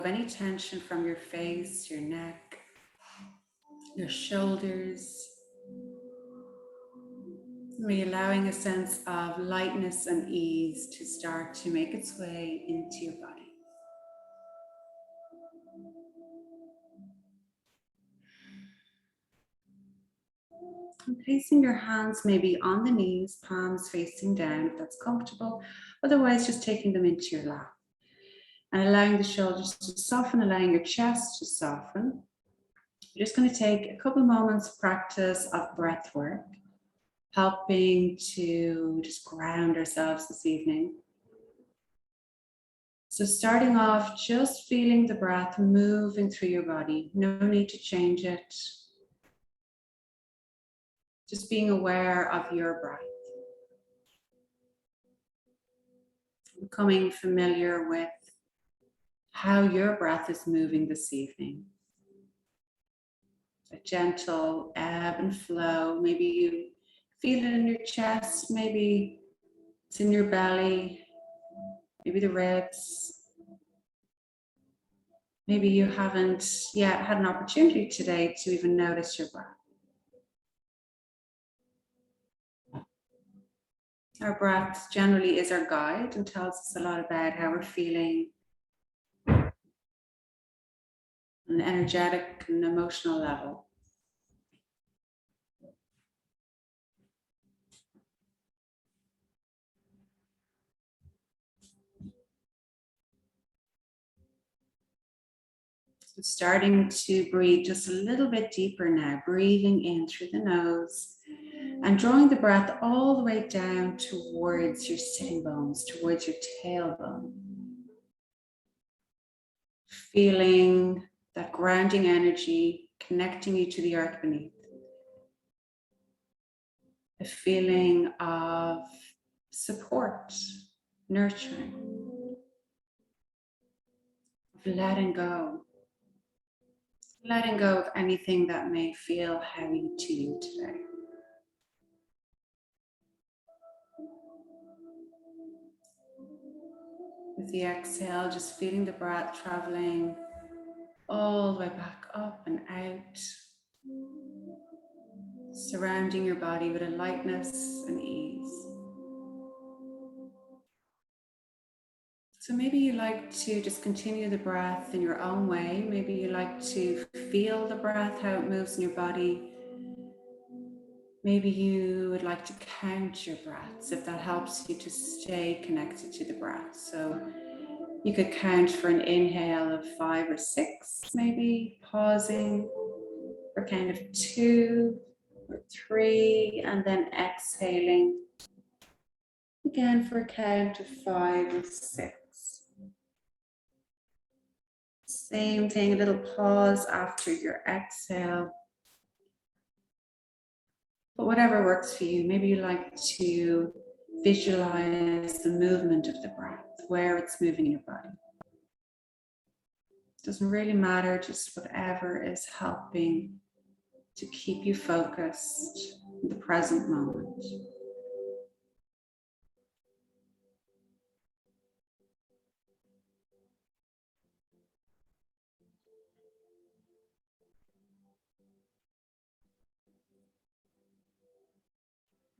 any tension from your face, your neck, your shoulders. Really allowing a sense of lightness and ease to start to make its way into your body. And placing your hands maybe on the knees, palms facing down if that's comfortable. Otherwise, just taking them into your lap. And allowing the shoulders to soften, allowing your chest to soften. We're just going to take a couple moments of practice of breath work, helping to just ground ourselves this evening. So starting off, just feeling the breath moving through your body. No need to change it. Just being aware of your breath. Becoming familiar with how your breath is moving this evening. A gentle ebb and flow. Maybe you feel it in your chest, maybe it's in your belly, maybe the ribs. Maybe you haven't yet had an opportunity today to even notice your breath. Our breath generally is our guide and tells us a lot about how we're feeling on an energetic and emotional level. So starting to breathe just a little bit deeper now, breathing in through the nose and drawing the breath all the way down towards your sitting bones, towards your tailbone. Feeling that grounding energy connecting you to the earth beneath. A feeling of support, nurturing, of letting go of anything that may feel heavy to you today. With the exhale, just feeling the breath traveling all the way back up and out, surrounding your body with a lightness and ease. So maybe you like to just continue the breath in your own way. Maybe you like to feel the breath, how it moves in your body. Maybe you would like to count your breaths if that helps you to stay connected to the breath. So you could count for an inhale of 5 or 6, maybe pausing for kind of 2 or 3, and then exhaling again for a count of 5 or 6. Same thing, a little pause after your exhale. But whatever works for you, maybe you like to visualize the movement of the breath, where it's moving in your body. It doesn't really matter, just whatever is helping to keep you focused in the present moment.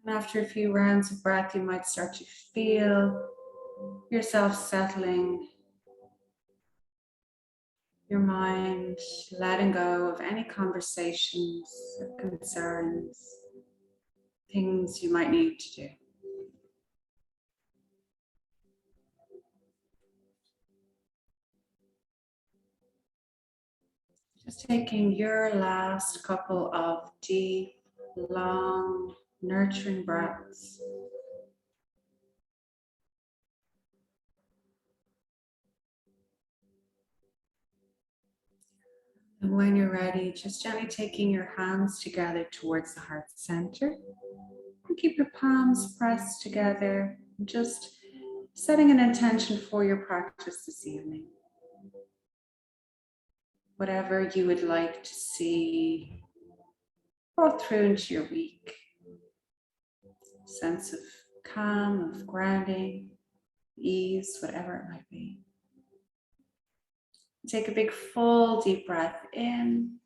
And after a few rounds of breath, you might start to feel yourself settling, your mind letting go of any conversations or concerns, things you might need to do. Just taking your last couple of deep, long, nurturing breaths. And when you're ready, just gently taking your hands together towards the heart center. And keep your palms pressed together. Just setting an intention for your practice this evening. Whatever you would like to see brought through into your week. Sense of calm, of grounding, ease, whatever it might be. Take a big full deep breath in.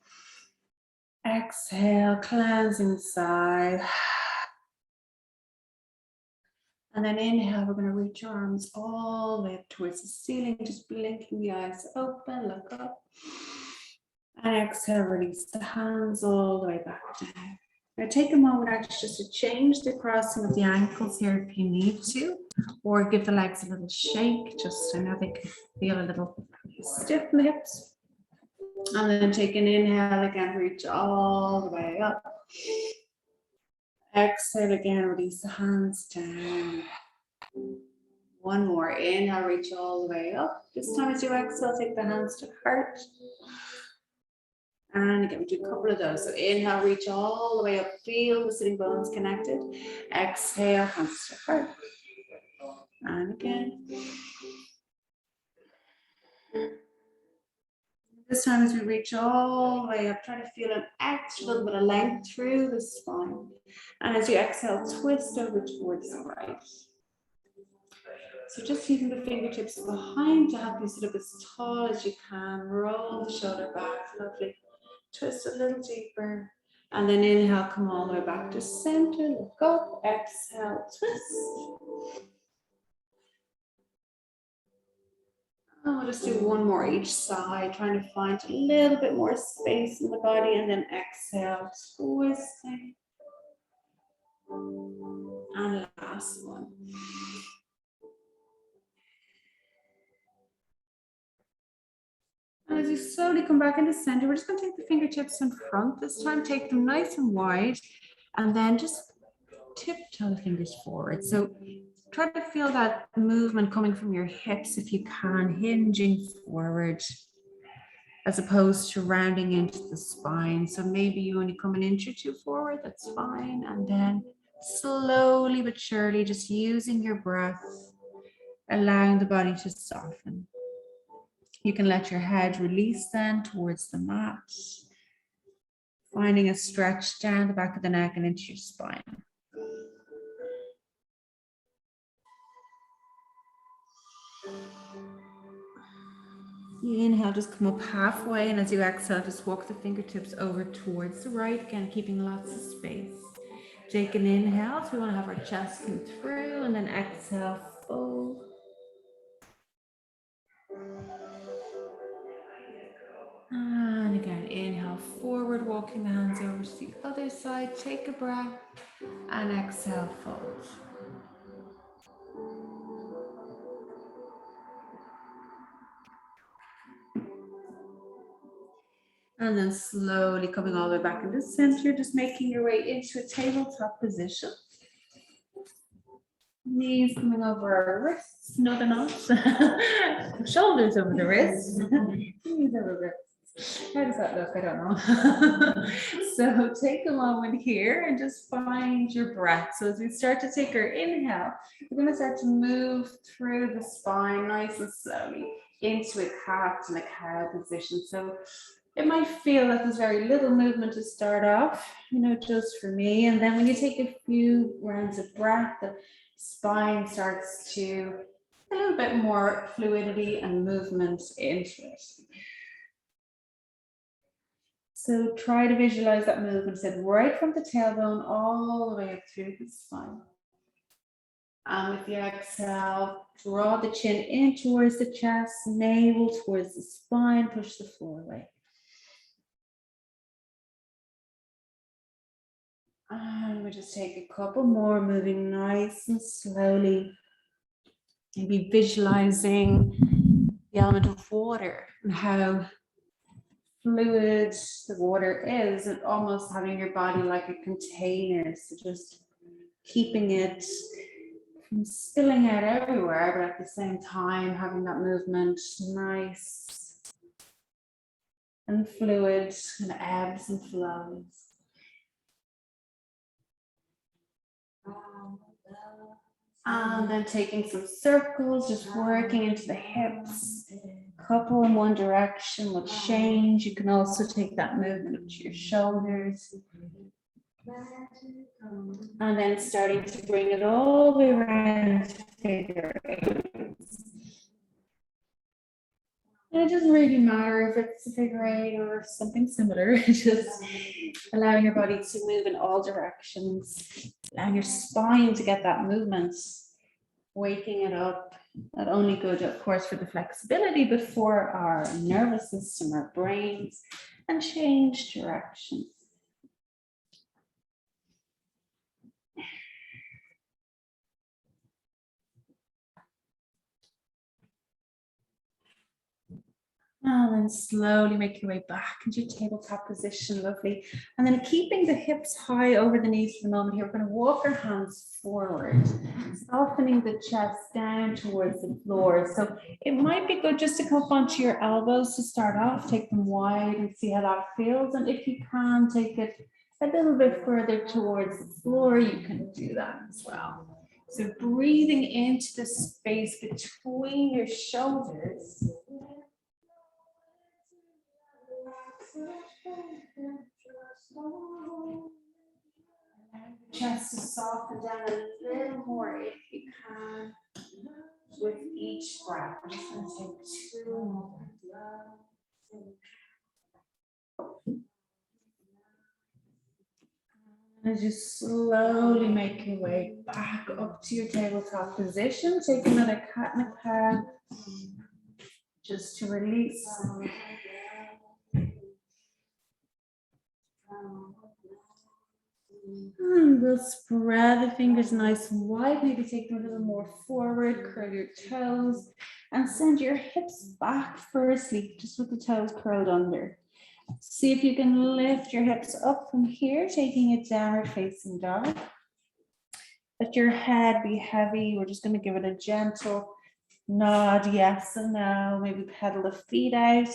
Exhale, cleansing the side. And then inhale, we're going to reach your arms all the way up towards the ceiling, just blinking the eyes open, look up. And exhale, release the hands all the way back down. Now take a moment actually just to change the crossing of the ankles here if you need to, or give the legs a little shake, just so now they can feel a little stiff in the hips. And then take an inhale again, reach all the way up. Exhale again, release the hands down. One more, inhale, reach all the way up. This time as you exhale, take the hands to heart. And again, we do a couple of those. So inhale, reach all the way up, feel the sitting bones connected. Exhale, hands to heart. And again. This time as we reach all the way up, try to feel an extra little bit of length through the spine. And as you exhale, twist over towards the right. So just keeping the fingertips behind to help you sit up as tall as you can. Roll the shoulder back, lovely. Twist a little deeper. And then inhale, come all the way back to center. Look up, exhale, twist. And we'll just do one more each side, trying to find a little bit more space in the body. And then exhale, twisting. And last one. And as you slowly come back into center, we're just going to take the fingertips in front this time, take them nice and wide, and then just tiptoe the fingers forward. So try to feel that movement coming from your hips if you can, hinging forward, as opposed to rounding into the spine. So maybe you only come an inch or two forward, that's fine. And then slowly but surely, just using your breath, allowing the body to soften. You can let your head release then towards the mat, finding a stretch down the back of the neck and into your spine. You inhale, just come up halfway, and as you exhale, just walk the fingertips over towards the right, again, keeping lots of space. Take an inhale, so we want to have our chest come through, and then exhale, fold. And again, inhale forward, walking the hands over to the other side. Take a breath and exhale, fold. And then slowly coming all the way back into center, just making your way into a tabletop position. Knees coming over our wrists, no they're not. Shoulders over the wrists. Knees over wrists. How does that look? I don't know. So take a moment here and just find your breath. So as we start to take our inhale, we're going to start to move through the spine nice and slowly into a cat and a cow position. So it might feel like there's very little movement to start off, just for me. And then when you take a few rounds of breath, the spine starts to a little bit more fluidity and movement into it. So try to visualize that movement, right from the tailbone all the way up through the spine. And with the exhale, draw the chin in towards the chest, navel towards the spine, push the floor away. And we just take a couple more, moving nice and slowly. Maybe visualizing the element of water and how fluid the water is, and almost having your body like a container. So just keeping it from spilling out everywhere, but at the same time having that movement nice and fluid and ebbs and flows. And then taking some circles, just working into the hips. Couple in one direction will change. You can also take that movement up to your shoulders. And then starting to bring it all the way around to figure eight. And it doesn't really matter if it's a figure eight or something similar, just allowing your body to move in all directions, allowing your spine to get that movement, waking it up. Not only good, of course, for the flexibility, but for our nervous system, our brains, and change direction. And then slowly make your way back into your tabletop position, lovely. And then keeping the hips high over the knees for the moment here, we're going to walk our hands forward, softening the chest down towards the floor. So it might be good just to come onto your elbows to start off, take them wide and see how that feels. And if you can, take it a little bit further towards the floor, you can do that as well. So breathing into the space between your shoulders. Chest to soften down a little more if you can with each breath. I'm just going to take 2 more. As you slowly make your way back up to your tabletop position, take another cat and a cow just to release. And we'll spread the fingers nice and wide, maybe take them a little more forward, curl your toes, and send your hips back for a sleep, just with the toes curled under. See if you can lift your hips up from here, taking it downward facing dog. Let your head be heavy. We're just going to give it a gentle nod, yes and no, maybe pedal the feet out.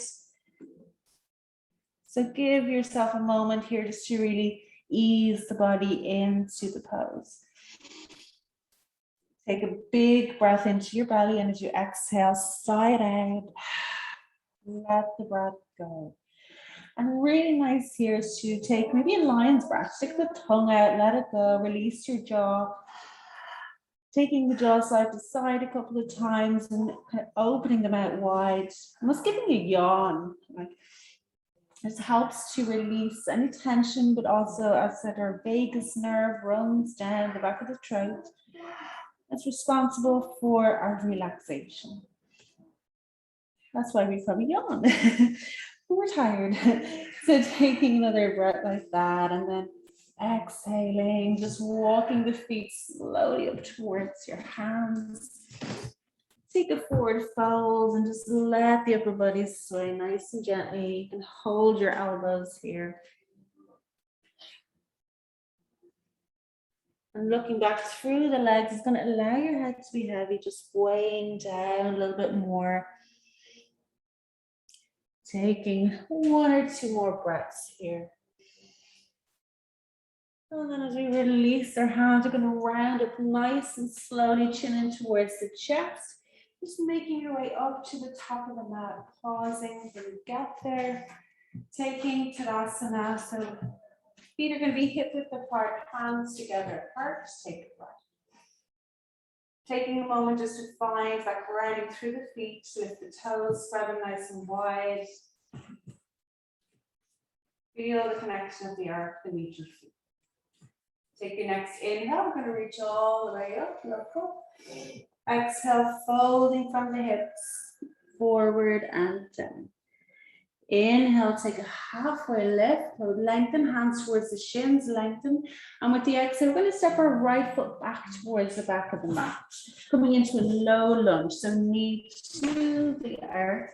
So give yourself a moment here just to really ease the body into the pose. Take a big breath into your belly, and as you exhale, sigh it out. Let the breath go. And really nice here is to take maybe a lion's breath. Stick the tongue out, let it go, release your jaw. Taking the jaw side to side a couple of times and kind of opening them out wide. Almost giving a yawn. Like, this helps to release any tension, but also, as I said, our vagus nerve runs down the back of the throat. That's responsible for our relaxation. That's why we probably yawn. We're tired. So taking another breath like that, and then exhaling, just walking the feet slowly up towards your hands. Take a forward fold and just let the upper body sway nice and gently. You can hold your elbows here. And looking back through the legs is going to allow your head to be heavy, just weighing down a little bit more. Taking 1 or 2 more breaths here. And then as we release our hands, we're going to round up nice and slowly, chin in towards the chest. Just making your way up to the top of the mat, pausing when you get there. Taking Tadasana, so feet are going to be hip width apart, hands together apart. Just take a breath. Taking a moment just to find that grounding through the feet, lift the toes, spread them nice and wide. Feel the connection of the earth beneath your feet. Take your next inhale, we're going to reach all the way up, look up. Exhale, folding from the hips, forward and down. Inhale, take a halfway lift, lengthen hands towards the shins, lengthen. And with the exhale, we're going to step our right foot back towards the back of the mat, coming into a low lunge. So knee to the earth.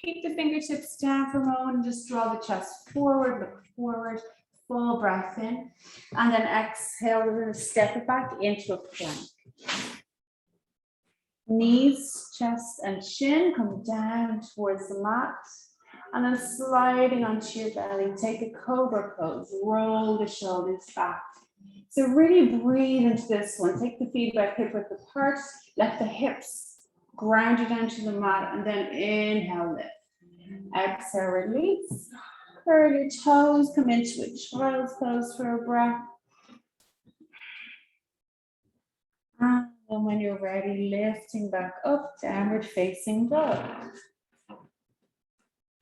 Keep the fingertips down for a moment and just draw the chest forward, look forward, full breath in. And then exhale, we're going to step it back into a plank. Knees, chest, and chin come down towards the mat. And then sliding onto your belly, take a cobra pose, roll the shoulders back. So really breathe into this one. Take the feet back, hip width apart, let the hips ground you down to the mat, and then inhale, lift. Exhale, release. Curl your toes, come into a child's pose for a breath. And when you're ready, lifting back up, downward facing dog.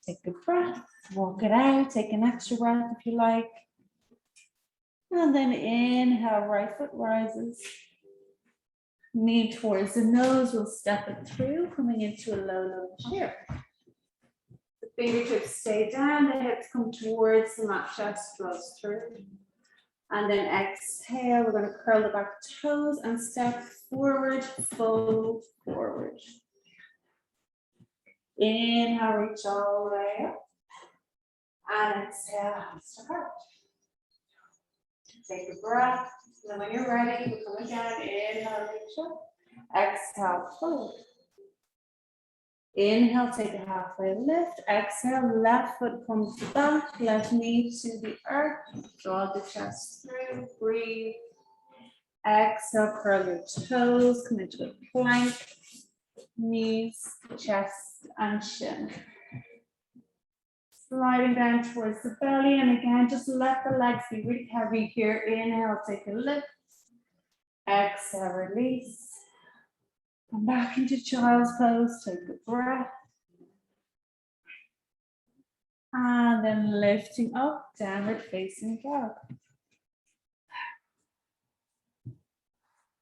Take a breath, walk it out, take an extra breath if you like. And then inhale, right foot rises. Knee towards the nose, we'll step it through, coming into a low lunge here. The fingertips stay down, the hips come towards the mat, chest flows through. And then exhale, we're going to curl the back toes and step forward, fold forward. Inhale, reach all the way up. And exhale, hands to heart. Take a breath. And then when you're ready, we're coming down. Inhale, reach up. Exhale, fold. Inhale, take a halfway lift. Exhale, left foot comes back, left knee to the earth. Draw the chest through, breathe. Exhale, curl your toes, come into a plank. Knees, chest, and shin. Sliding down towards the belly, and again, just let the legs be really heavy here. Inhale, take a lift. Exhale, release. Come back into child's pose, take a breath. And then lifting up, downward facing dog.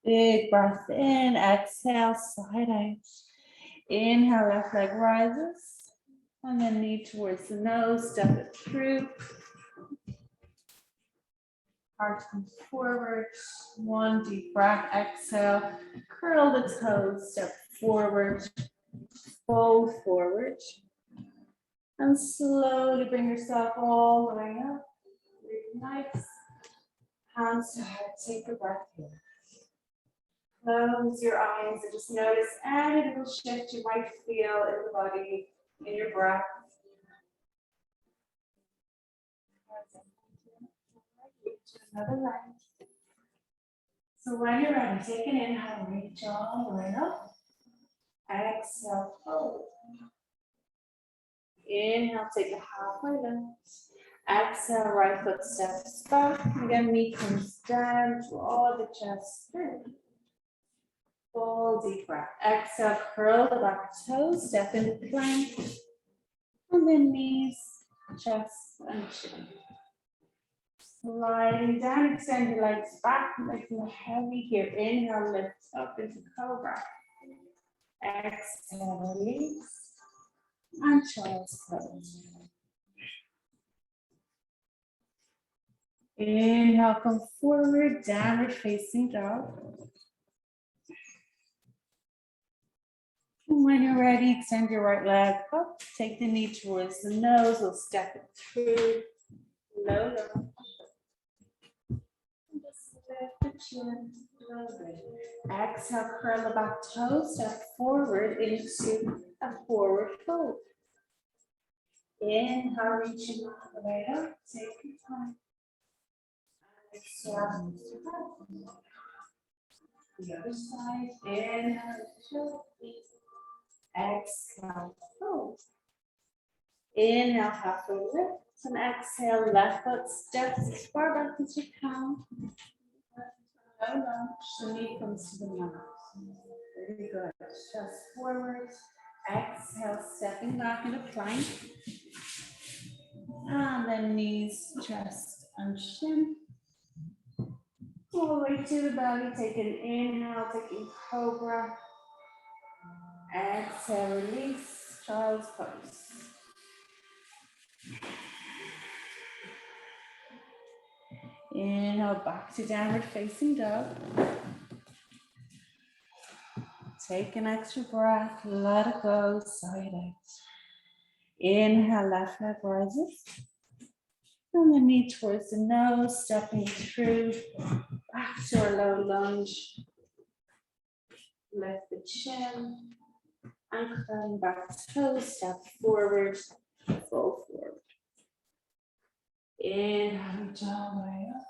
Big breath in, exhale, side out. Inhale, left leg rises. And then knee towards the nose, step it through. Heart comes forward. One deep breath, exhale. Curl the toes, step forward. Fold forward. And slowly bring yourself all the way up. Really nice. Hands to heart, take a breath here. Close your eyes and just notice any little shift you might feel in the body, in your breath. Another leg. So when you're ready, take an inhale, reach all the way up. Exhale, fold. Inhale, take a halfway lift. Exhale, right foot steps back. Again, knee comes down, draw the chest through. Full deep breath. Exhale, curl the back toes, step into plank. And then knees, chest, and chin. Sliding down, extend your legs back, making it heavy here. Inhale, lift up into cobra. Exhale, release. And child's pose. Inhale, come forward, downward facing dog. When you're ready, extend your right leg up. Take the knee towards the nose. We'll step it through. Low lunge. Just lift the chin. Exhale, curl the back toes. Step forward into a forward fold. Inhale, reaching all the way up. Take your time. Exhale. The other side. Inhale. Exhale, fold. Inhale, halfway lift, and exhale, left foot steps as far back as you can. Low lunge, the knee comes to the mat. Very good. Chest forward. Exhale, stepping back into plank. And then knees, chest, and shin. All the way to the belly. Take an inhale, taking cobra. Exhale, release, child's pose. Inhale, back to downward facing dog. Take an extra breath, let it go, side out. Inhale, left leg rises. And the knee towards the nose, stepping through, back to our low lunge. Lift the chin. And curling back toes, step forward, fold forward. Inhale, reach all the way up.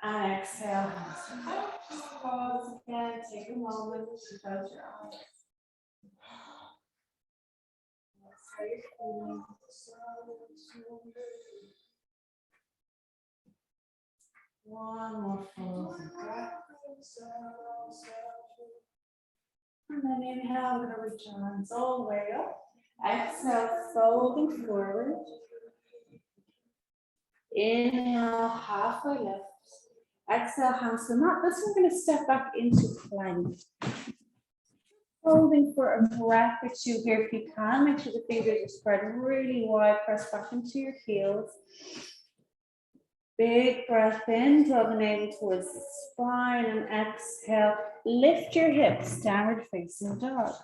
And exhale, hands to heart. Just pause again, take a moment to close your eyes. That's how you're feeling. One more full breath. And then inhale, we're going to reach our hands all the way up. Exhale, folding forward. Inhale, halfway lift. Exhale, hands to the mat. This one we're going to step back into plank. Holding for a breath or two here if you can. Make sure the fingers are spread really wide. Press back into your heels. Big breath in, draw the navel towards the spine, and exhale. Lift your hips, downward facing dog.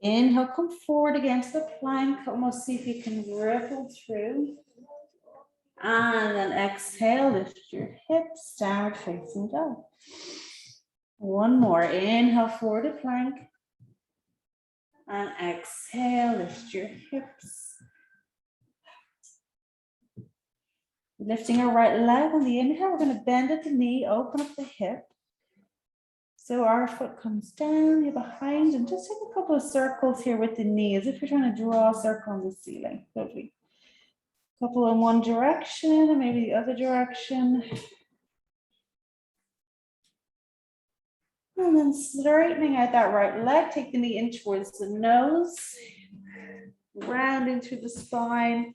Inhale, come forward again to the plank. Almost see if you can ripple through. And then exhale, lift your hips, downward facing dog. One more. Inhale, forward to plank. And exhale, lift your hips. Lifting our right leg on the inhale, we're going to bend at the knee, open up the hip. So our foot comes down, you're behind, and just take a couple of circles here with the knee, as if you're trying to draw a circle on the ceiling. Lovely. Couple in one direction, and maybe the other direction. And then straightening out that right leg, take the knee in towards the nose, rounding through the spine.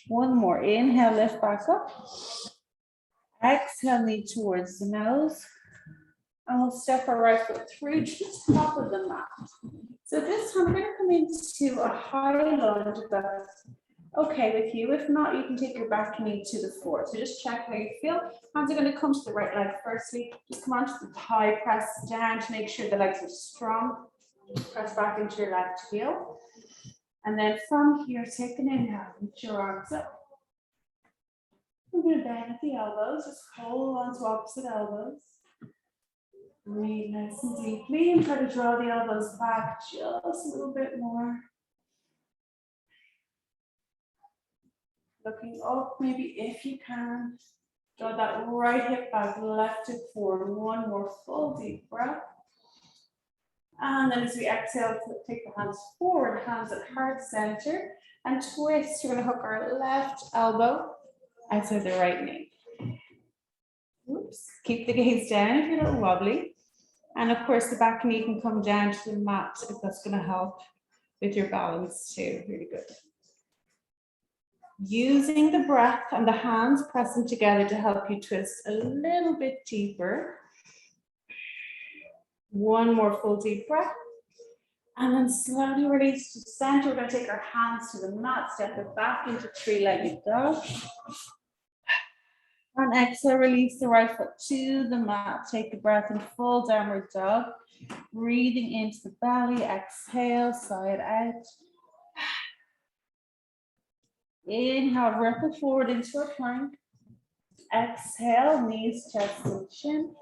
One more, inhale, lift back up. Exhale, knee towards the nose. And we'll step our right foot through to the top of the mat. So this time we're going to come into a high lunge if that's okay with you. If not, you can take your back knee to the floor. So just check how you feel. Hands are going to come to the right leg firstly. Just come onto the thigh, press down to make sure the legs are strong. Press back into your left heel. And then from here, take an inhale, lift your arms up. We're going to bend at the elbows, just hold on to opposite elbows. Breathe nice and deeply and try to draw the elbows back just a little bit more. Looking up, maybe if you can. Draw that right hip back, left hip forward. One more full deep breath. And then as we exhale, take the hands forward, hands at heart center, and twist. We're going to hook our left elbow outside the right knee. Oops. Keep the gaze down if you're a little wobbly. And of course, the back knee can come down to the mat if that's going to help with your balance too. Really good. Using the breath and the hands pressing together to help you twist a little bit deeper. One more full deep breath. And then slowly release to center. We're going to take our hands to the mat, step it back into three-legged dog. And exhale, release the right foot to the mat. Take a breath in full downward dog. Breathing into the belly. Exhale, side out. Inhale, ripple forward into a plank. Exhale, knees, chest, and chin.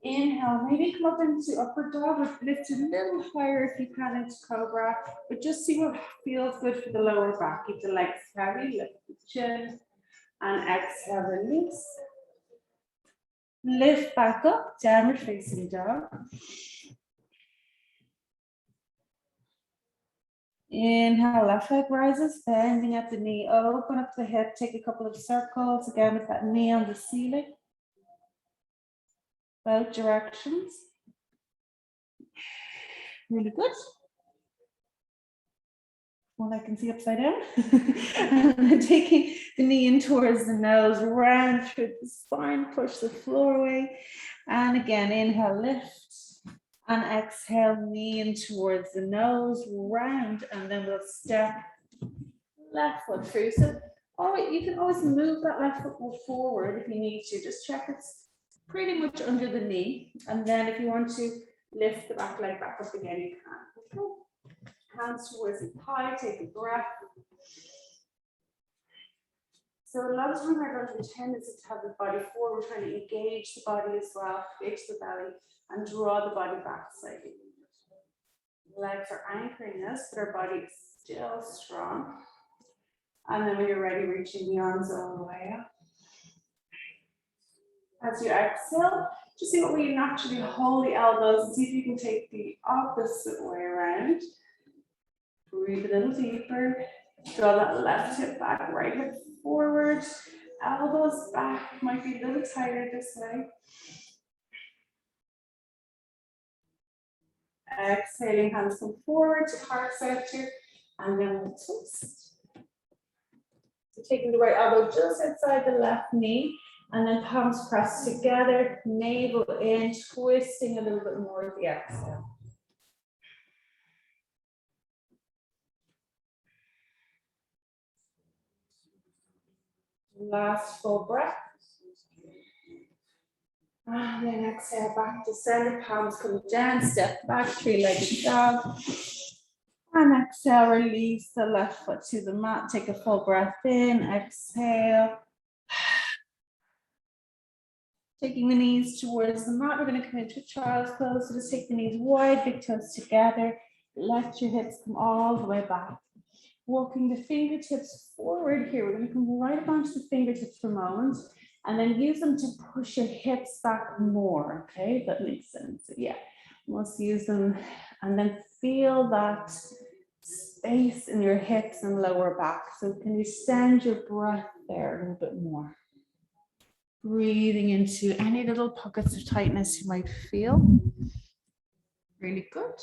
Inhale, maybe come up into upward dog, or lift a little higher if you can into cobra, but just see what feels good for the lower back. Keep the legs heavy, lift the chin, and exhale, release. Lift back up, downward facing dog. Inhale, left leg rises, bending at the knee, open up the hip, take a couple of circles, again with that knee on the ceiling. Both directions. Really good. One I can see upside down. And then taking the knee in towards the nose, round through the spine, push the floor away. And again, inhale, lift. And exhale, knee in towards the nose, round, and then we'll step left foot through. So you can always move that left foot forward if you need to. Just check it's pretty much under the knee. And then if you want to lift the back leg back up again, you can. Okay. Hands towards the thigh, take a breath. So a lot of time our lunge tendency to have the body forward, we're trying to engage the body as well, engage the belly, and draw the body back slightly. Legs are anchoring us, but our body is still strong. And then when you're ready, reaching the arms all the way up. As you exhale, just see what way you naturally hold the elbows and see if you can take the opposite way around. Breathe a little deeper. Draw that left hip back, right hip forward. Elbows back, might be a little tighter this way. Exhaling, hands come forward to heart center, and then we'll twist. So taking the right elbow just outside the left knee, and then palms pressed together, navel in, twisting a little bit more with the exhale. Last full breath. And then exhale back to center, palms come down, step back, three-legged dog. And exhale, release the left foot to the mat. Take a full breath in, exhale. Taking the knees towards the mat, we're going to come into a child's pose. So just take the knees wide, big toes together. Let your hips come all the way back. Walking the fingertips forward here. We're going to come right up onto the fingertips for a moment. And then use them to push your hips back more, okay? That makes sense. Yeah, let's use them. And then feel that space in your hips and lower back. So can you send your breath there a little bit more? Breathing into any little pockets of tightness you might feel. Really good.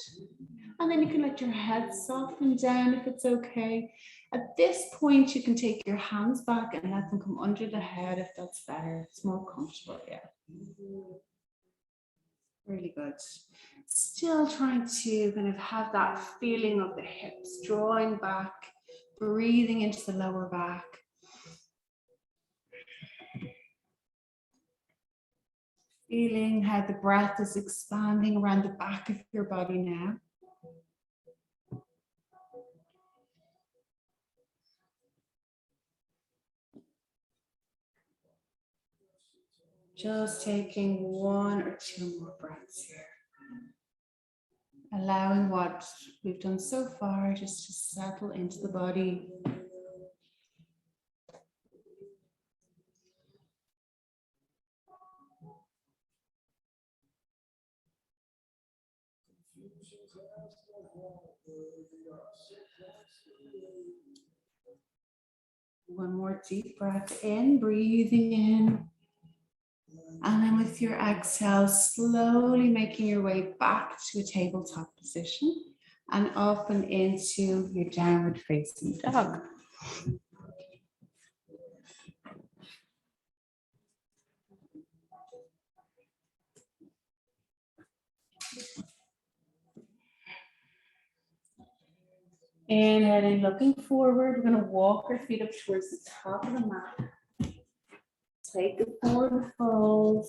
And then you can let your head soften down if it's okay. At this point, you can take your hands back and let them come under the head if that's better. It's more comfortable, yeah. Really good. Still trying to kind of have that feeling of the hips drawing back, breathing into the lower back. Feeling how the breath is expanding around the back of your body now. Just taking one or two more breaths here. Allowing what we've done so far just to settle into the body. One more deep breath in, breathing in. And then with your exhale, slowly making your way back to a tabletop position and up and into your downward facing dog. Inhaling, looking forward. We're going to walk our feet up towards the top of the mat. Take the forward fold.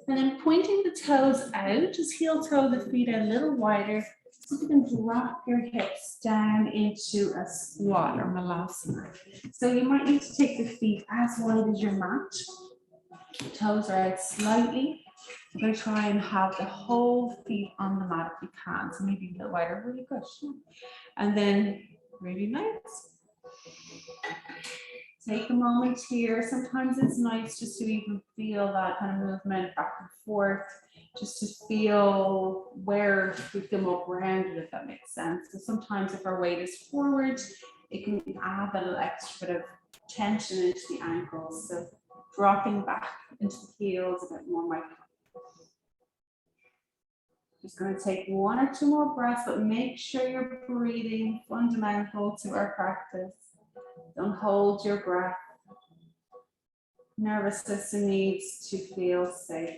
And then pointing the toes out, just heel toe the feet a little wider. So you can drop your hips down into a squat or malasana. So you might need to take the feet as wide as your mat. Toes are out slightly. We're going to try and have the whole feet on the mat if you can. So maybe a little wider, really good. And then really nice. Take a moment here. Sometimes it's nice just to even feel that kind of movement back and forth, just to feel where we feel more grounded, if that makes sense. So sometimes if our weight is forward, it can add a little extra bit of tension into the ankles. So dropping back into the heels a bit more might help. Just going to take one or two more breaths, but make sure you're breathing, fundamental to our practice. Don't hold your breath. Nervous system needs to feel safe.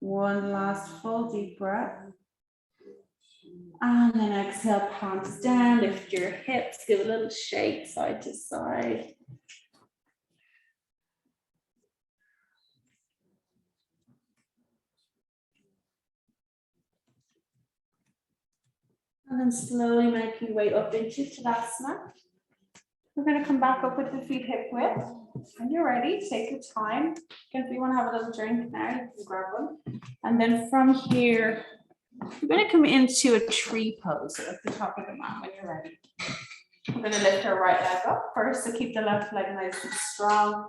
One last full deep breath. And then exhale, palms down, lift your hips, give a little shake side to side. And then slowly making your way up into Tadasana. We're going to come back up with the feet hip width. When you're ready, take your time. If you want to have a little drink now, you can grab one. And then from here, we're going to come into a tree pose at the top of the mat when you're ready. We're going to lift our right leg up first, so keep the left leg nice and strong.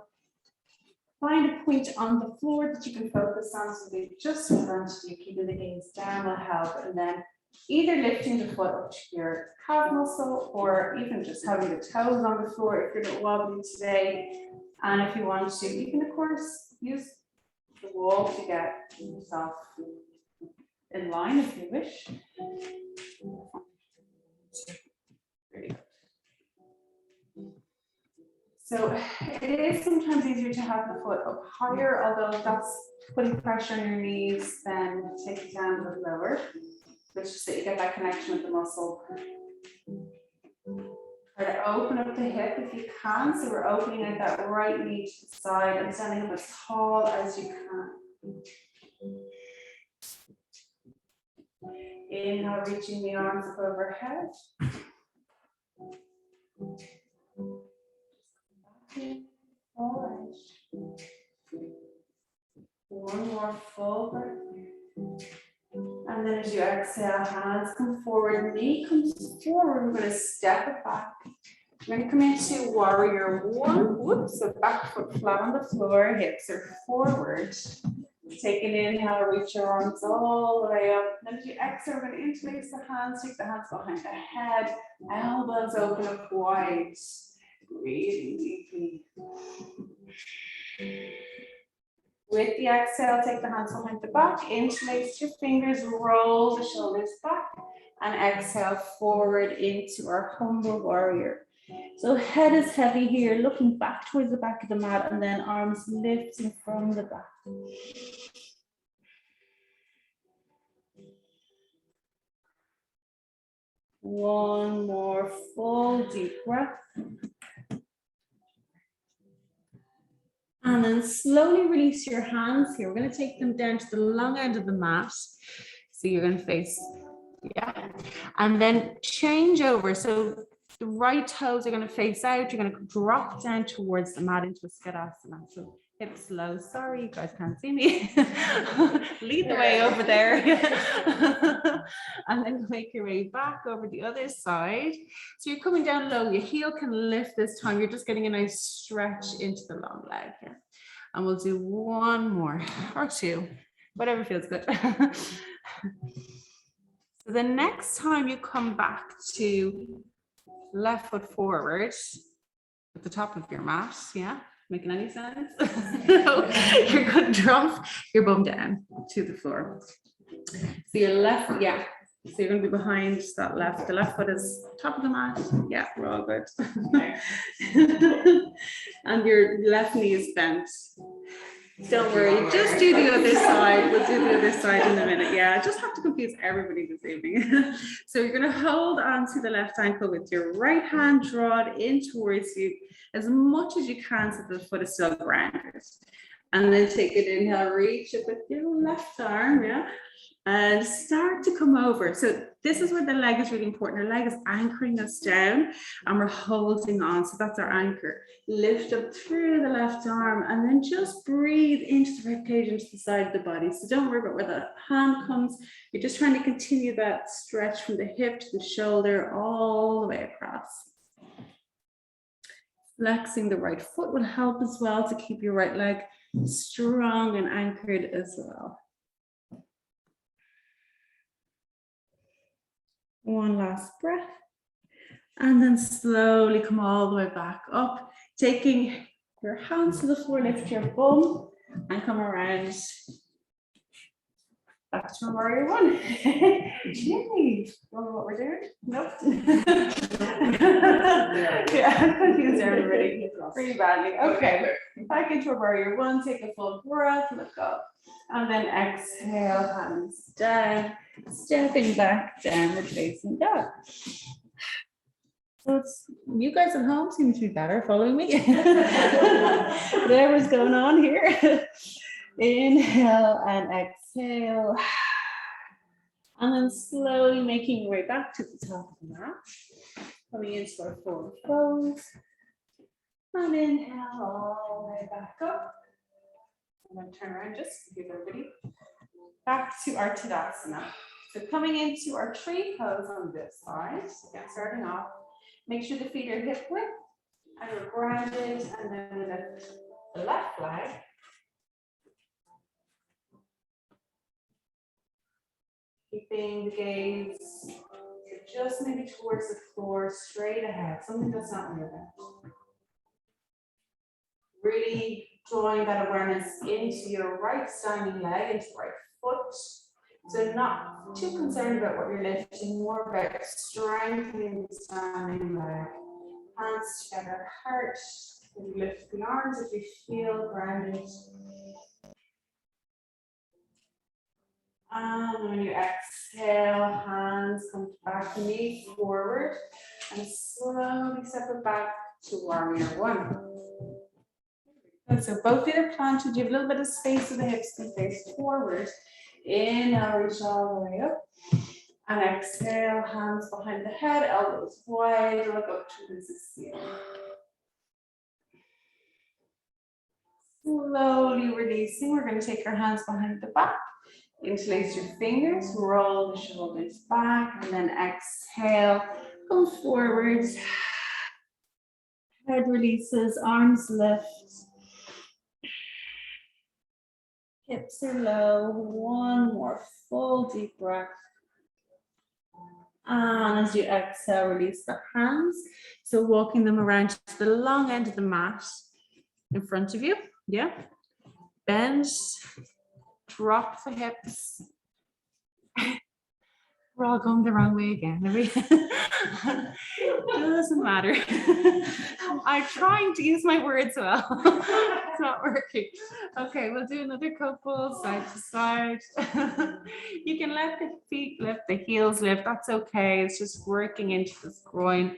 Find a point on the floor that you can focus on, so they're just in front of you, keeping the gaze down will help. And then either lifting the foot up to your calf muscle or even just having the toes on the floor if you're not wobbly today. And if you want to, you can of course use the wall to get yourself in line if you wish. Very good. So it is sometimes easier to have the foot up higher, although that's putting pressure on your knees, then take it down a bit lower, which is that you get that connection with the muscle. Try to open up the hip if you can, so we're opening out that right knee to the side and standing up as tall as you can. Inhale, reaching the arms up overhead. Forward. One more full breath. And then as you exhale, hands come forward, knee comes forward. We're going to step it back. We're going to come into warrior one. Whoops, so back foot flat on the floor, hips are forward. Take an inhale, reach your arms all the way up. Then as you exhale, we're going to interlace the hands, take the hands behind the head, elbows open up wide. Breathing deeply. With the exhale, take the hands behind the back, interlace your fingers, roll the shoulders back, and exhale forward into our humble warrior. So head is heavy here, looking back towards the back of the mat, and then arms lifting from the back. One more full deep breath. And then slowly release your hands here. We're going to take them down to the long end of the mat. So you're going to face, yeah. And then change over. So the right toes are going to face out. You're going to drop down towards the mat into a Skadasana. So hips low. Sorry, you guys can't see me. Lead the way over there. And then make your way back over the other side. So you're coming down low. Your heel can lift this time. You're just getting a nice stretch into the long leg here. And we'll do one more or two, whatever feels good. So the next time you come back to left foot forward at the top of your mat, yeah, making any sense? No, you're going to drop your bum down to the floor. So your left, yeah. So you're going to be behind that left. The left foot is top of the mat. Yeah, we're all good. And your left knee is bent. Don't worry, just do the other side. We'll do the other side in a minute. Yeah, I just have to confuse everybody this evening. So you're going to hold on to the left ankle with your right hand drawn in towards you as much as you can so the foot is still grounded. And then take an inhale, reach up with your left arm, yeah, and start to come over. So this is where the leg is really important. Our leg is anchoring us down and we're holding on. So that's our anchor. Lift up through the left arm and then just breathe into the ribcage, into the side of the body. So don't worry about where the hand comes. You're just trying to continue that stretch from the hip to the shoulder all the way across. Flexing the right foot will help as well to keep your right leg strong and anchored as well. One last breath. And then slowly come all the way back up, taking your hands to the floor, lift your bum and come around back to warrior one. Yay! Remember what we're doing? Nope. Yeah, I'm confused everybody pretty badly. Okay, back into warrior one, take a full breath, look up. And then exhale, hands down, stepping back, downward facing dog. So it's, you guys at home seem to be better following me. Whatever's going on here. Inhale and exhale. And then slowly making your way back to the top of the mat. Coming into our forward fold. And inhale all the way back up. And then turn around just to give everybody back to our Tadasana. So coming into our tree pose on this side. Again, starting off. Make sure the feet are hip width and we're grounded, and then we lift the left leg. Keeping the gaze just maybe towards the floor, straight ahead, something that's not moving. Really drawing that awareness into your right standing leg, into the right foot. So not too concerned about what you're lifting, more about strengthening the standing leg. Hands together, heart. You lift the arms if you feel grounded. And when you exhale, hands come back, knee forward, and slowly step it back to warrior one. And so both feet are planted. You have a little bit of space so the hips can face forward. Inhale, reach all the way up. And exhale, hands behind the head, elbows wide, look up towards the ceiling. Slowly releasing, we're going to take our hands behind the back. Interlace your fingers, roll the shoulders back, and then exhale, go forward. Head releases, arms lift. Hips are low. One more full deep breath. And as you exhale, release the hands. So walking them around to the long end of the mat in front of you. Yeah. Bend. Drop the hips. We're all going the wrong way again. It doesn't matter. I'm trying to use my words well. It's not working. Okay, we'll do another couple side to side. You can let the feet lift, the heels lift. That's okay. It's just working into this groin.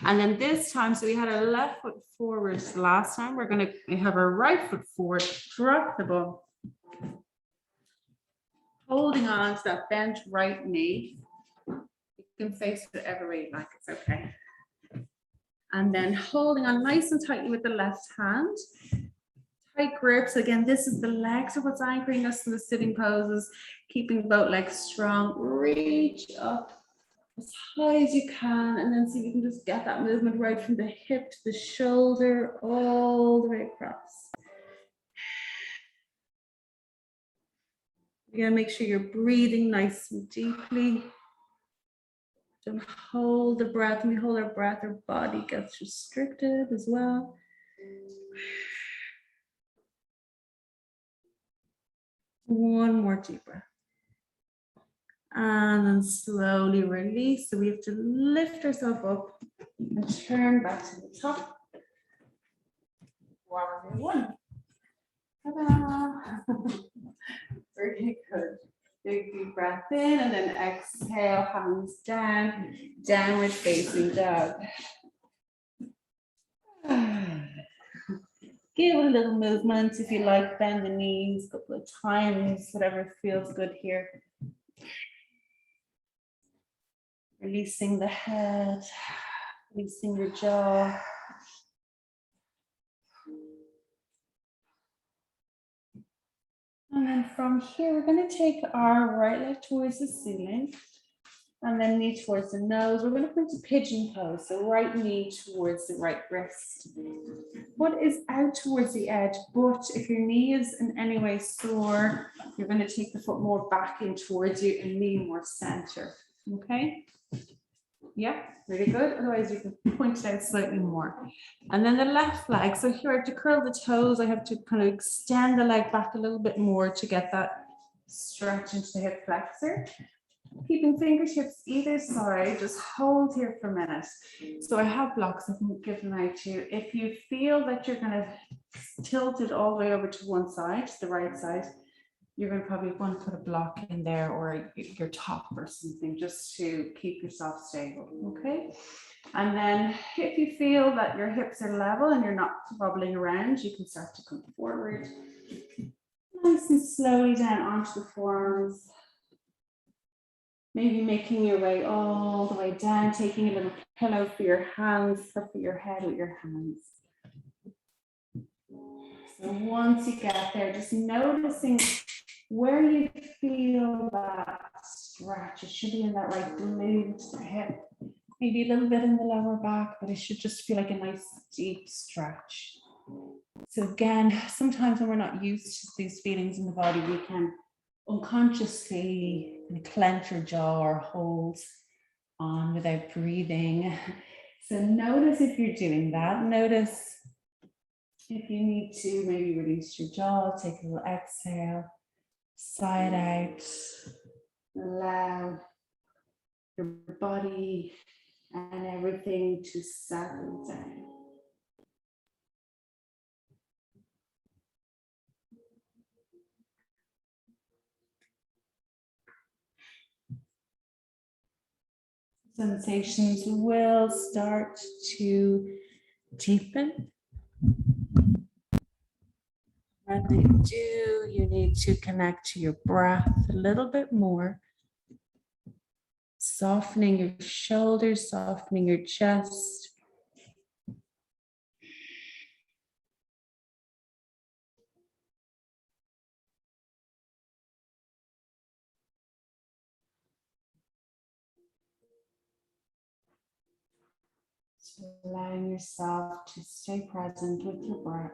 And then this time, so we had our left foot forward last time. We're going to have our right foot forward. Drop the bum. Holding on to that bent right knee. You can face whatever way you like, it's okay. And then holding on nice and tightly with the left hand. Tight grips. Again, this is the legs of what's anchoring us in the sitting poses. Keeping both legs strong. Reach up as high as you can. And then see if you can just get that movement right from the hip to the shoulder, all the way across. Again, make sure you're breathing nice and deeply. Don't hold the breath. When we hold our breath, our body gets restricted as well. One more deep breath. And then slowly release. So we have to lift ourselves up and turn back to the top. Warrior one. Ta-da! Very good. Big deep breath in and then exhale, hands down, downward facing dog. Give it a little movement if you like, bend the knees a couple of times, whatever feels good here. Releasing the head, releasing your jaw. And then from here, we're going to take our right leg towards the ceiling and then knee towards the nose. We're going to put into pigeon pose, so right knee towards the right wrist. Foot is out towards the edge, but if your knee is in any way sore, you're going to take the foot more back in towards you and knee more center. Okay? Yeah, really good. Otherwise, you can point it out slightly more. And then the left leg. So here I have to curl the toes. I have to kind of extend the leg back a little bit more to get that stretch into the hip flexor. Keeping fingertips either side, just hold here for a minute. So I have blocks I've given out to you. If you feel that you're going to tilt it all the way over to one side, the right side, you're going to probably want to put a block in there or your top or something just to keep yourself stable, okay? And then if you feel that your hips are level and you're not wobbling around, you can start to come forward. Nice and slowly down onto the forearms. Maybe making your way all the way down, taking a little pillow for your hands, or for your head with your hands. So once you get there, just noticing where you feel that stretch. It should be in that right glute to the hip. Maybe a little bit in the lower back, but it should just feel like a nice deep stretch. So again, sometimes when we're not used to these feelings in the body, we can unconsciously clench our jaw or hold on without breathing. So notice if you're doing that. Notice if you need to maybe release your jaw, take a little exhale, side out. Allow your body and everything to settle down. Sensations will start to deepen. When they do, you need to connect to your breath a little bit more. Softening your shoulders, softening your chest. So allowing yourself to stay present with your breath.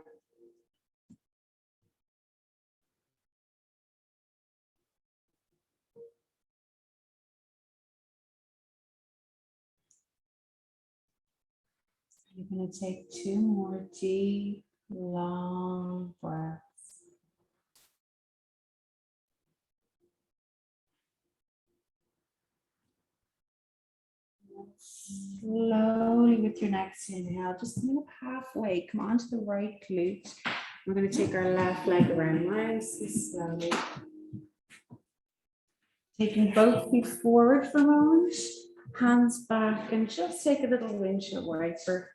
You're going to take 2 more deep, long breaths. Slowly with your next inhale, just move halfway, come onto the right glute. We're going to take our left leg around nice and slowly. Taking both feet forward for a moment, hands back, and just take a little windshield wiper.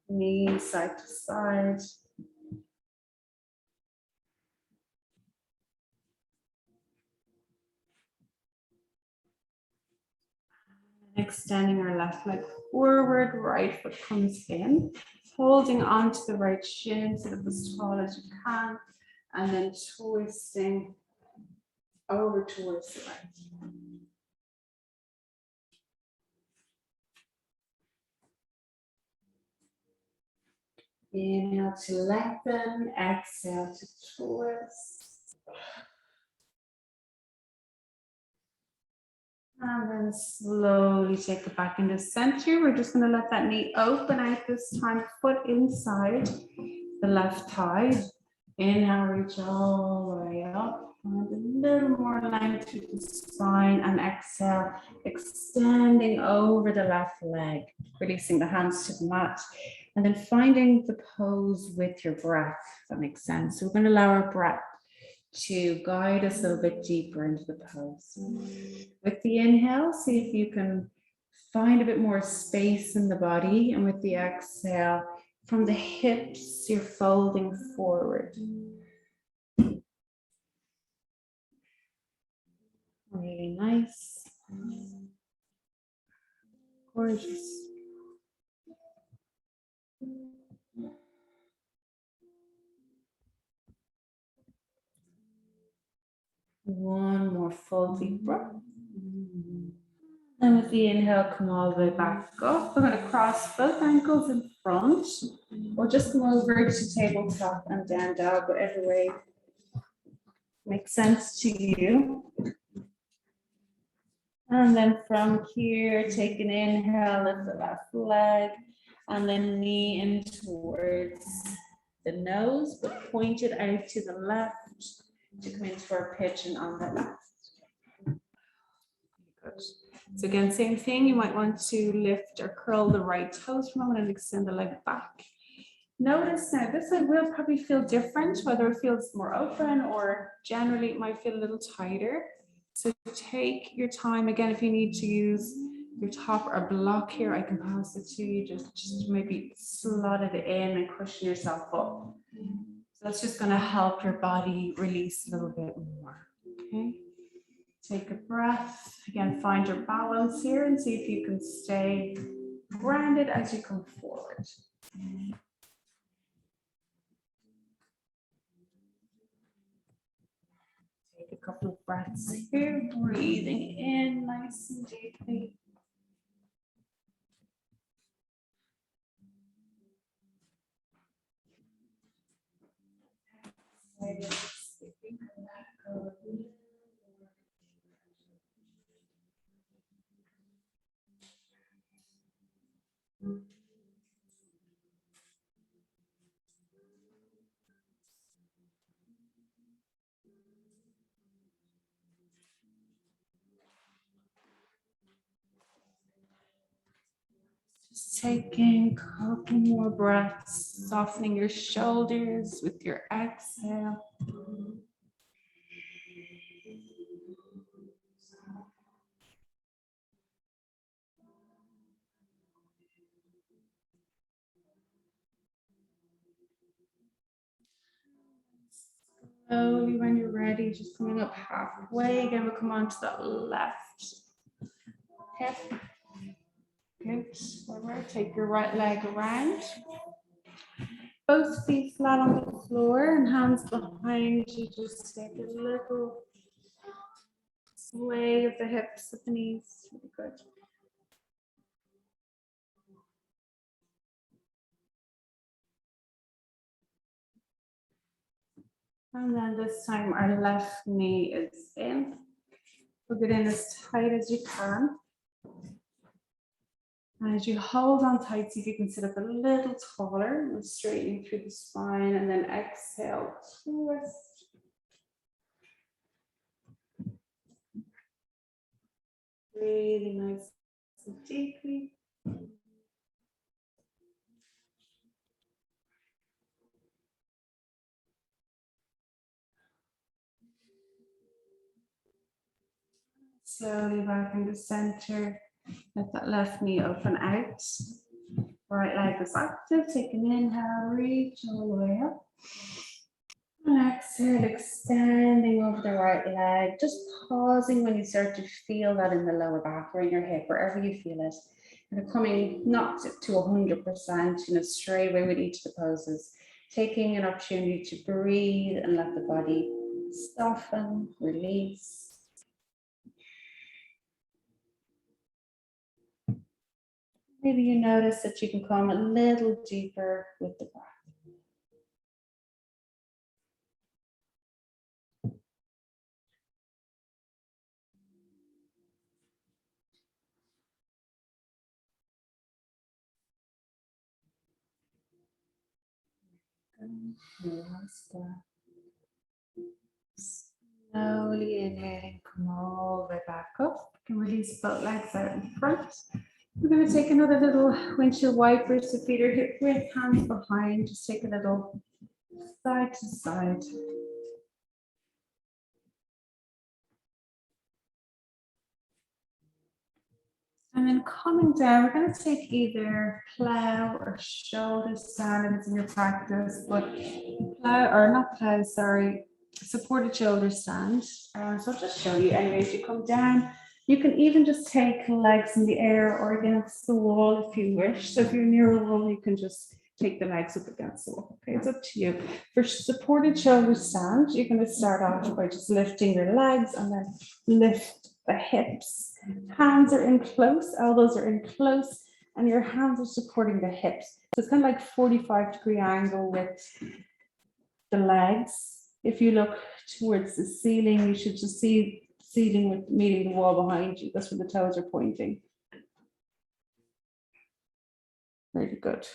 Knees side to side. Extending our left leg forward, right foot comes in, holding onto the right shin, sit up as tall as you can, and then twisting over towards the right. Inhale to lengthen, exhale to twist. And then slowly take it back into center. We're just going to let that knee open out this time, foot inside the left thigh. Inhale, reach all the way up. And a little more length to the spine. And exhale, extending over the left leg, releasing the hands to the mat. And then finding the pose with your breath, if that makes sense. So we're going to allow our breath to guide us a little bit deeper into the pose. With the inhale, see if you can find a bit more space in the body. And with the exhale, from the hips, you're folding forward. Really nice. Gorgeous. One more full deep breath. And with the inhale, come all the way back up. We're going to cross both ankles in front, or just come over to tabletop and down dog, whatever way makes sense to you. And then from here, take an inhale, lift the left leg, and then knee in towards the nose, but point it out to the left to come into our pigeon on the left. Good. So again, same thing, you might want to lift or curl the right toes for a moment and extend the leg back. Notice now, this side will probably feel different, whether it feels more open or generally it might feel a little tighter. So take your time. Again, if you need to use your top or block here, I can pass it to you. Just maybe slot it in and cushion yourself up. So that's just going to help your body release a little bit more. Okay. Take a breath. Again, find your balance here and see if you can stay grounded as you come forward. Take a couple of breaths here, breathing in nice and deeply. Just taking a couple more breaths, softening your shoulders with your exhale. Slowly, when you're ready, just coming up halfway. Again, we'll come on to the left hip. Good. Forward. Take your right leg around. Both feet flat on the floor and hands behind you. Just take a little sway of the hips, of the knees. Really good. And then this time our left knee is in. Plug it in as tight as you can. And as you hold on tight, see if you can sit up a little taller and straightening through the spine, and then exhale, twist. Breathing nice and deeply. Slowly back into center. Let that left knee open out. Right leg is active. Take an inhale, reach all the way up. And exhale, extending over the right leg. Just pausing when you start to feel that in the lower back or in your hip, wherever you feel it. And coming not to 100%, straight away with each of the poses. Taking an opportunity to breathe and let the body soften, release. Maybe you notice that you can come a little deeper with the breath. Last breath. Slowly inhaling, come all the way back up. You can release both legs out in front. We're going to take another little windshield wipers, so feet are hip width, hands behind. Just take a little side to side. And then coming down, we're going to take either plow or shoulder stand if it's in your practice, but plow, or not plow, sorry, supported shoulder stand. So I'll just show you. Anyway, as you come down, you can even just take legs in the air or against the wall if you wish. So if you're near a wall, you can just take the legs up against the wall. Okay, it's up to you. For supported shoulder stand, you're going to start off by just lifting your legs and then lift the hips. Hands are in close, elbows are in close, and your hands are supporting the hips. So it's kind of like 45-degree angle with the legs. If you look towards the ceiling, you should just see ceiling with meeting the wall behind you. That's where the toes are pointing. Very good.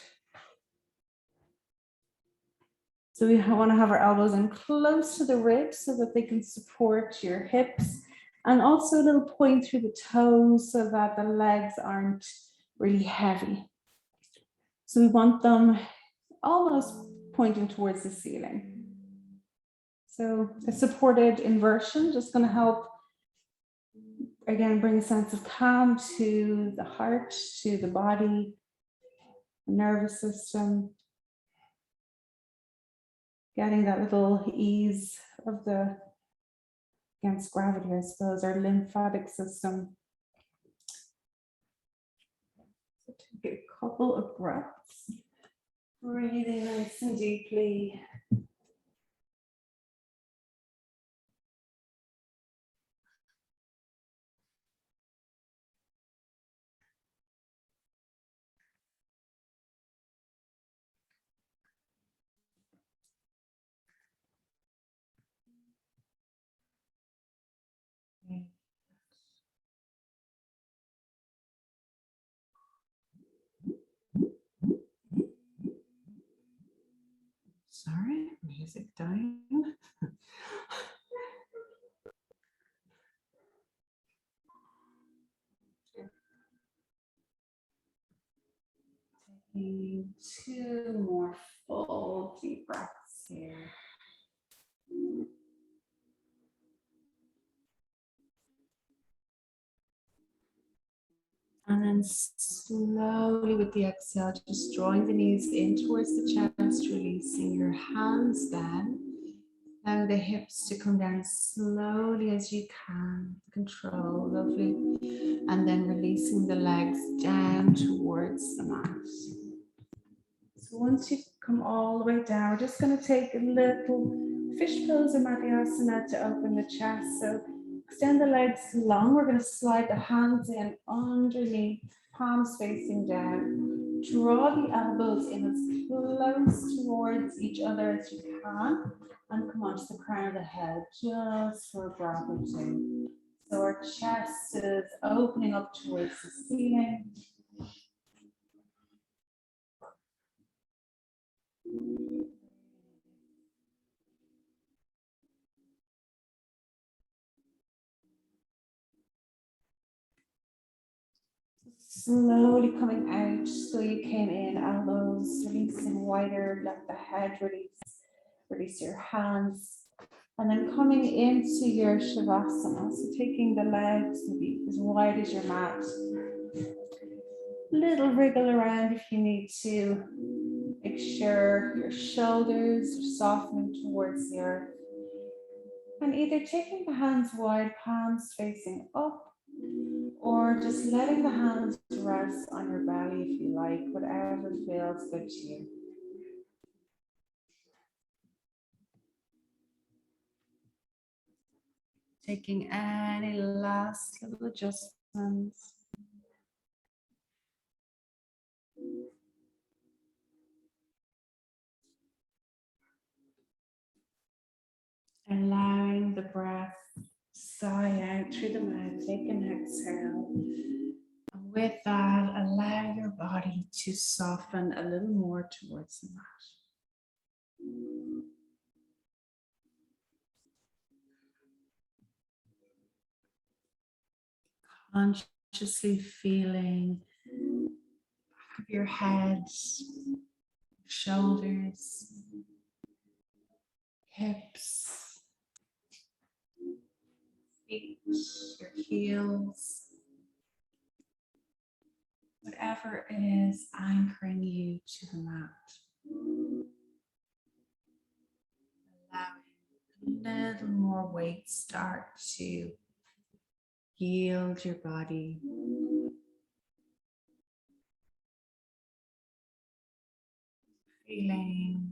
So we want to have our elbows in close to the ribs so that they can support your hips, and also a little point through the toes so that the legs aren't really heavy. So we want them almost pointing towards the ceiling. So a supported inversion, just going to help, again, bring a sense of calm to the heart, to the body, the nervous system. Getting that little ease of the, against gravity, I suppose, our lymphatic system. So take a couple of breaths. Breathing nice and deeply. Sorry, music dying. Two more full deep breaths here. And then slowly with the exhale, just drawing the knees in towards the chest, releasing your hands down. Allow the hips to come down slowly as you can. Control, lovely. And then releasing the legs down towards the mat. So once you come all the way down, we're just going to take a little fish pose in Madhyasana to open the chest. So extend the legs long. We're going to slide the hands in underneath, palms facing down. Draw the elbows in as close towards each other as you can. And come onto the crown of the head just for a breath or two. So our chest is opening up towards the ceiling. Slowly coming out, so you came in, elbows releasing wider, let the head release your hands. And then coming into your Shavasana, so taking the legs maybe as wide as your mat. Little wriggle around if you need to. Make sure your shoulders are softening towards the earth. And either taking the hands wide, palms facing up, or just letting the hands rest on your belly if you like, whatever feels good to you. Taking any last little adjustments. Allowing the breath sigh out through the mouth, take an exhale. And with that, allow your body to soften a little more towards the mat. Consciously feeling the back of your head, shoulders, hips, feet, your heels, whatever it is anchoring you to the mat. Allowing a little more weight start to yield your body. Feeling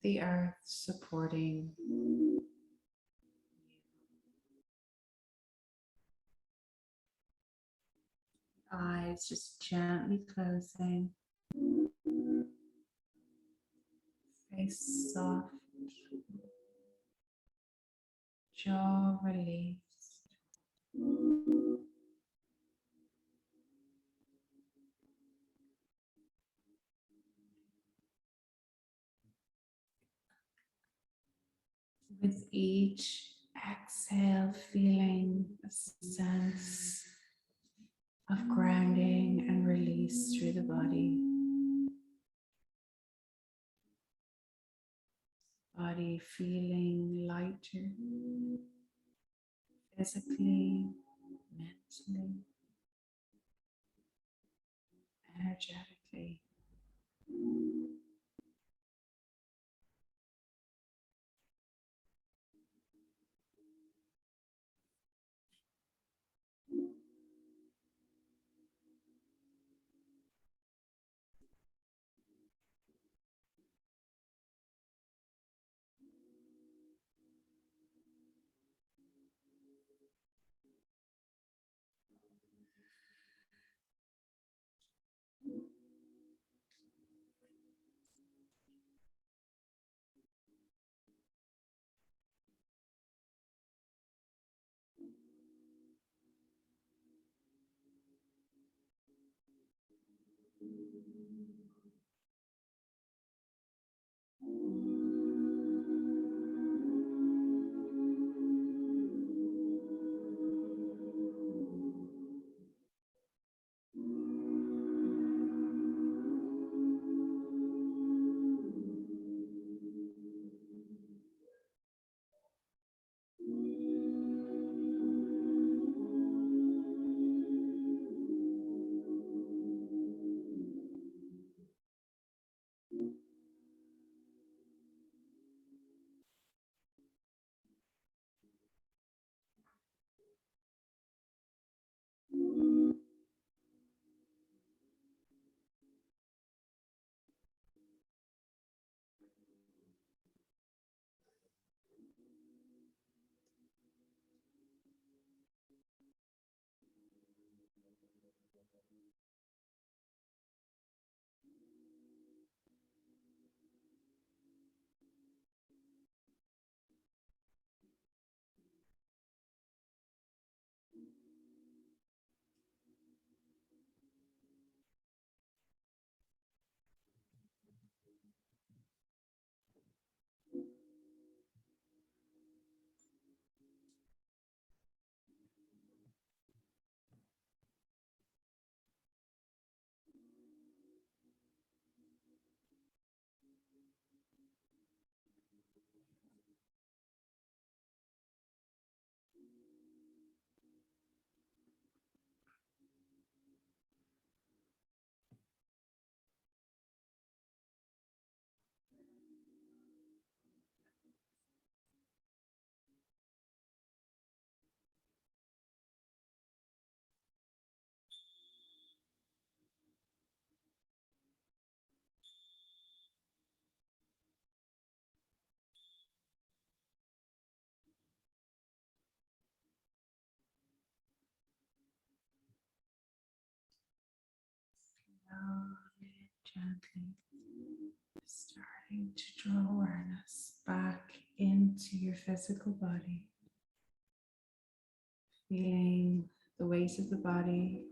the earth supporting you. Eyes just gently closing. Face soft. Jaw released. With each exhale, feeling a sense of grounding and release through the body. Body feeling lighter, physically, mentally, energetically. gently starting to draw awareness back into your physical body, feeling the weight of the body,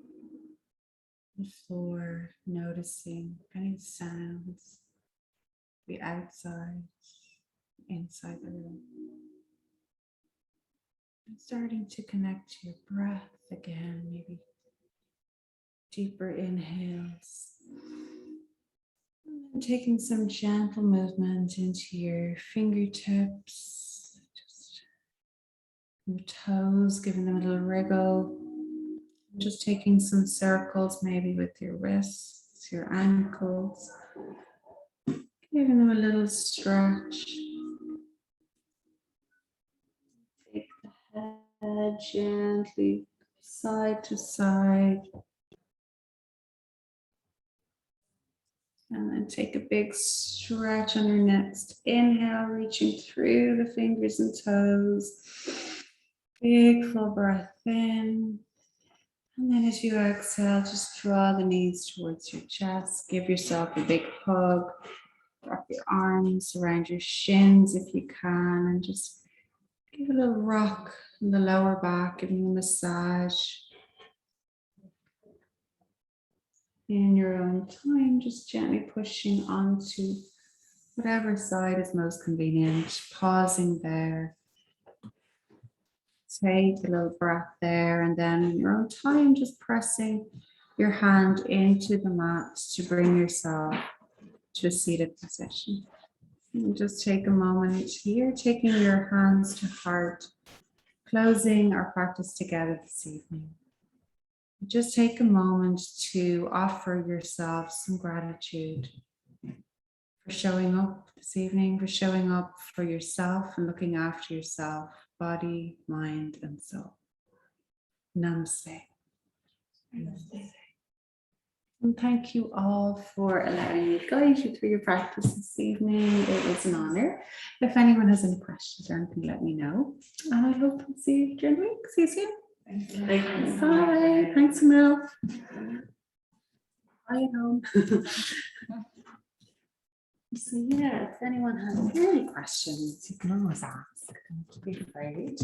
the floor, noticing any sounds, the outside, inside the room. And starting to connect to your breath again, maybe deeper inhales. And taking some gentle movement into your fingertips, just your toes, giving them a little wriggle. Just taking some circles maybe with your wrists, your ankles, giving them a little stretch. Take the head gently side to side. And then take a big stretch on your next inhale, reaching through the fingers and toes. Big full breath in. And then as you exhale, just draw the knees towards your chest. Give yourself a big hug. Wrap your arms around your shins if you can. And just give a little rock in the lower back, giving a massage. In your own time, just gently pushing onto whatever side is most convenient. Pausing there. Take a little breath there, and then in your own time, just pressing your hand into the mat to bring yourself to a seated position. And just take a moment here, taking your hands to heart, closing our practice together this evening. Just take a moment to offer yourself some gratitude for showing up this evening, for showing up for yourself and looking after yourself, body, mind, and soul. Namaste. Namaste. And thank you all for allowing me to guide you through your practice this evening. It was an honor. If anyone has any questions or anything, let me know. And I hope to see you during the week. See you soon. Bye. Thanks, Mel. Bye at home. So yeah, if anyone has any questions, you can always ask. Don't be afraid.